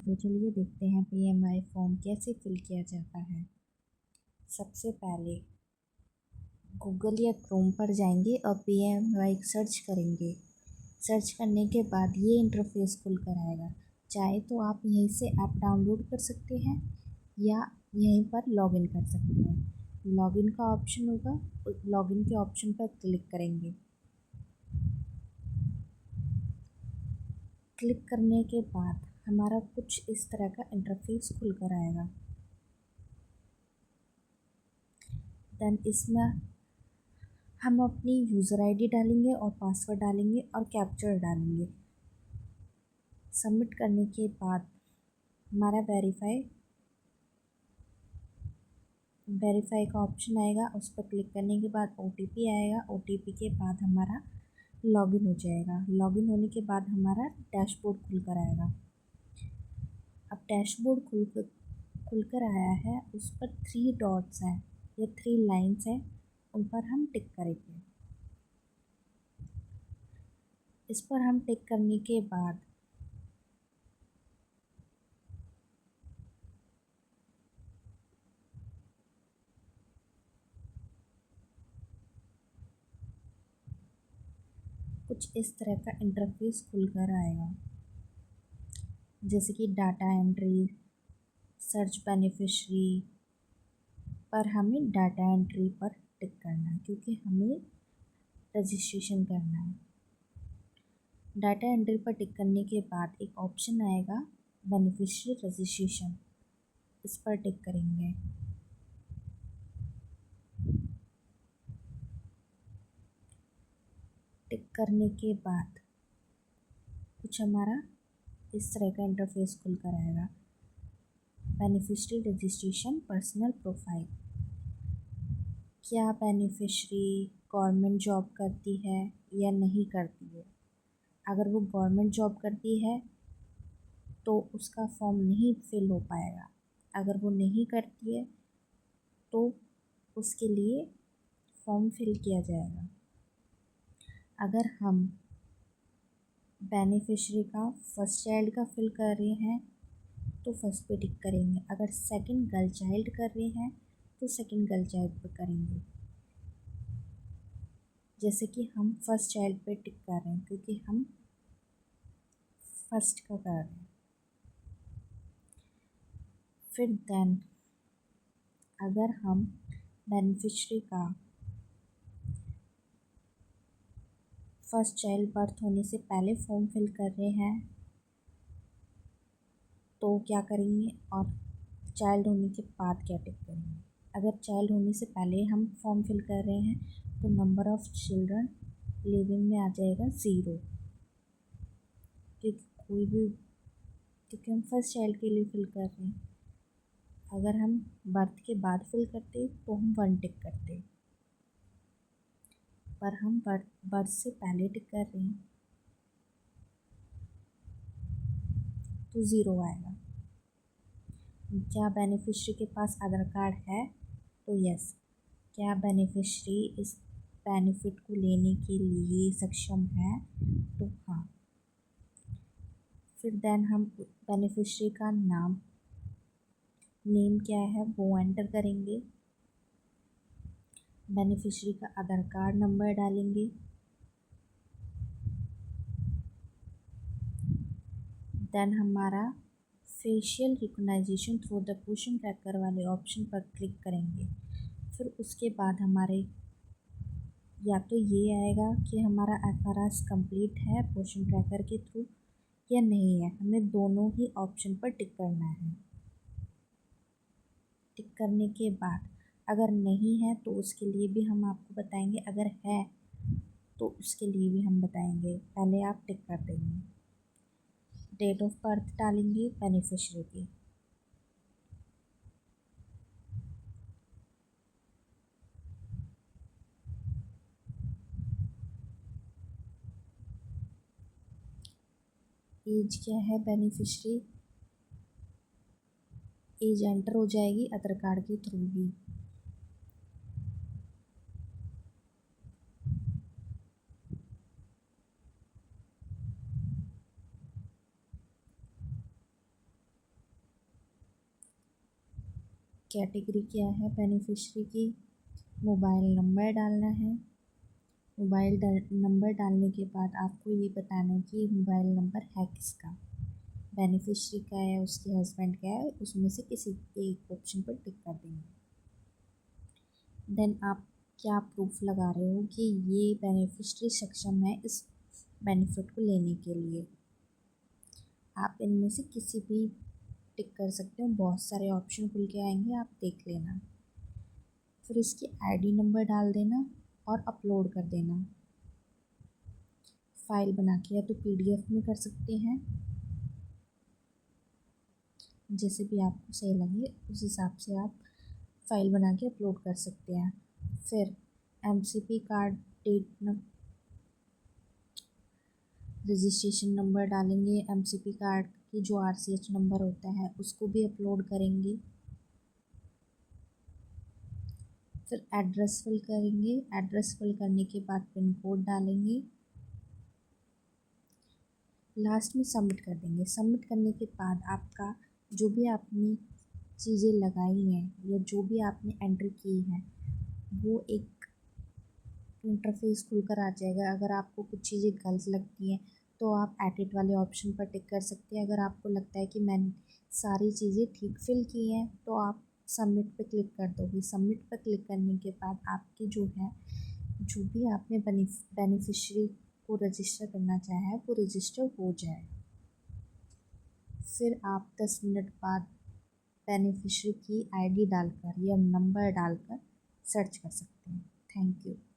तो चलिए देखते हैं पीएमआई फॉर्म कैसे फिल किया जाता है। सबसे पहले गूगल या क्रोम पर जाएंगे और पीएमआई सर्च करेंगे। सर्च करने के बाद ये इंटरफेस खुल कर आएगा। चाहे तो आप यहीं से ऐप डाउनलोड कर सकते हैं या यहीं पर लॉगिन कर सकते हैं। लॉगिन का ऑप्शन होगा, लॉगिन के ऑप्शन पर क्लिक करेंगे। क्लिक करने के बाद हमारा कुछ इस तरह का इंटरफेस खुल कर आएगा। देन इसमें हम अपनी यूज़र आईडी डालेंगे और पासवर्ड डालेंगे और कैप्चर डालेंगे। सबमिट करने के बाद हमारा वेरीफाई का ऑप्शन आएगा। उस पर क्लिक करने के बाद ओटीपी आएगा। ओटीपी के बाद हमारा लॉगिन हो जाएगा। लॉगिन होने के बाद हमारा डैशबोर्ड खुलकर आएगा। अब डैशबोर्ड खुलकर आया है, उस पर 3 डॉट्स हैं या 3 लाइन्स हैं, उन पर हम टिक करेंगे। इस पर हम टिक करने के बाद कुछ इस तरह का इंटरफेस खुलकर आएगा, जैसे कि डाटा एंट्री, सर्च बेनिफिशरी। पर हमें डाटा एंट्री पर टिक करना है क्योंकि हमें रजिस्ट्रेशन करना है। डाटा एंट्री पर टिक करने के बाद एक ऑप्शन आएगा बेनिफिशरी रजिस्ट्रेशन, इस पर टिक करेंगे। टिक करने के बाद कुछ हमारा इस तरह का इंटरफेस खुलकर आएगा। Beneficiary registration, personal profile. क्या बेनिफिशरी गवर्नमेंट जॉब करती है या नहीं करती है? अगर वो गवर्नमेंट जॉब करती है तो उसका फॉर्म नहीं फिल हो पाएगा। अगर वो नहीं करती है तो उसके लिए फॉर्म फिल किया जाएगा। अगर हम बेनिफिशरी का फर्स्ट चाइल्ड का फिल कर रहे हैं तो फर्स्ट पे टिक करेंगे। अगर सेकंड गर्ल चाइल्ड कर रहे हैं तो सेकंड गर्ल चाइल्ड पे करेंगे। जैसे कि हम फर्स्ट चाइल्ड पे टिक कर रहे हैं क्योंकि हम फर्स्ट का कर रहे हैं। फिर देन अगर हम बेनिफिशरी का फर्स्ट चाइल्ड बर्थ होने से पहले फॉर्म फिल कर रहे हैं तो क्या करेंगे, और चाइल्ड होने के बाद क्या टिक करेंगे। अगर चाइल्ड होने से पहले हम फॉर्म फिल कर रहे हैं तो नंबर ऑफ़ चिल्ड्रन लिविंग में आ जाएगा 0, क्योंकि हम फर्स्ट चाइल्ड के लिए फिल कर रहे हैं। अगर हम बर्थ के बाद फिल करते तो हम 1 टिक करते, पर हम बर्थ से पहले टिक कर रहे हैं तो 0 आएगा। क्या बेनिफिशरी के पास आधार कार्ड है? तो यस। क्या बेनिफिशरी इस बेनिफिट को लेने के लिए सक्षम है? तो हाँ। फिर देन हम बेनिफिशरी का नेम क्या है वो एंटर करेंगे। बेनिफिशरी का आधार कार्ड नंबर डालेंगे। देन हमारा facial recognition through the Poshan tracker वाले ऑप्शन पर क्लिक करेंगे। फिर उसके बाद हमारे या तो ये आएगा कि हमारा एफआरएस कंप्लीट है पोर्शन ट्रैकर के थ्रू या नहीं है। हमें दोनों ही ऑप्शन पर टिक करना है। टिक करने के बाद अगर नहीं है तो उसके लिए भी हम आपको बताएंगे, अगर है तो उसके लिए भी हम बताएंगे। पहले आप टिक कर देंगे। डेट ऑफ बर्थ डालेंगे बेनिफिशरी की। एज क्या है बेनिफिशरी, एज एंटर हो जाएगी आधार कार्ड के थ्रू ही। कैटेगरी क्या है बेनिफिशियरी की, मोबाइल नंबर डालना है। मोबाइल नंबर डालने के बाद आपको ये बताना है कि मोबाइल नंबर है किसका, बेनिफिशियरी का है, उसके हस्बैंड का है, उसमें से किसी एक ऑप्शन पर टिक कर देंगे। देन आप क्या प्रूफ लगा रहे हो कि ये बेनिफिशियरी सक्षम है इस बेनिफिट को लेने के लिए। आप इनमें से किसी भी टिक कर सकते हो, बहुत सारे ऑप्शन खुल के आएंगे, आप देख लेना। फिर उसकी आईडी नंबर डाल देना और अपलोड कर देना। फाइल बना के या तो पीडीएफ में कर सकते हैं, जैसे भी आपको सही लगे उस हिसाब से आप फाइल बना के अपलोड कर सकते हैं। फिर MCP card date registration number डालेंगे, एमसीपी कार्ड की जो आरसीएच नंबर होता है उसको भी अपलोड करेंगे। फिर एड्रेस फिल करेंगे, एड्रेस फिल करने के बाद पिन कोड डालेंगे, लास्ट में सबमिट कर देंगे। सबमिट करने के बाद आपका जो भी आपने चीज़ें लगाई हैं या जो भी आपने एंट्री की है वो एक इंटरफेस खुलकर आ जाएगा। अगर आपको कुछ चीज़ें गलत लगती हैं तो आप एडिट वाले ऑप्शन पर टिक कर सकते हैं। अगर आपको लगता है कि मैंने सारी चीज़ें ठीक फिल की हैं तो आप सबमिट पे क्लिक कर दोगे। सबमिट पर क्लिक करने के बाद आपकी जो है जो भी आपने बेनिफिशियरी को रजिस्टर करना चाहा है वो रजिस्टर हो जाए। फिर आप 10 मिनट बाद बेनिफिशियरी की आईडी डालकर या नंबर डालकर सर्च कर सकते हैं। Thank you.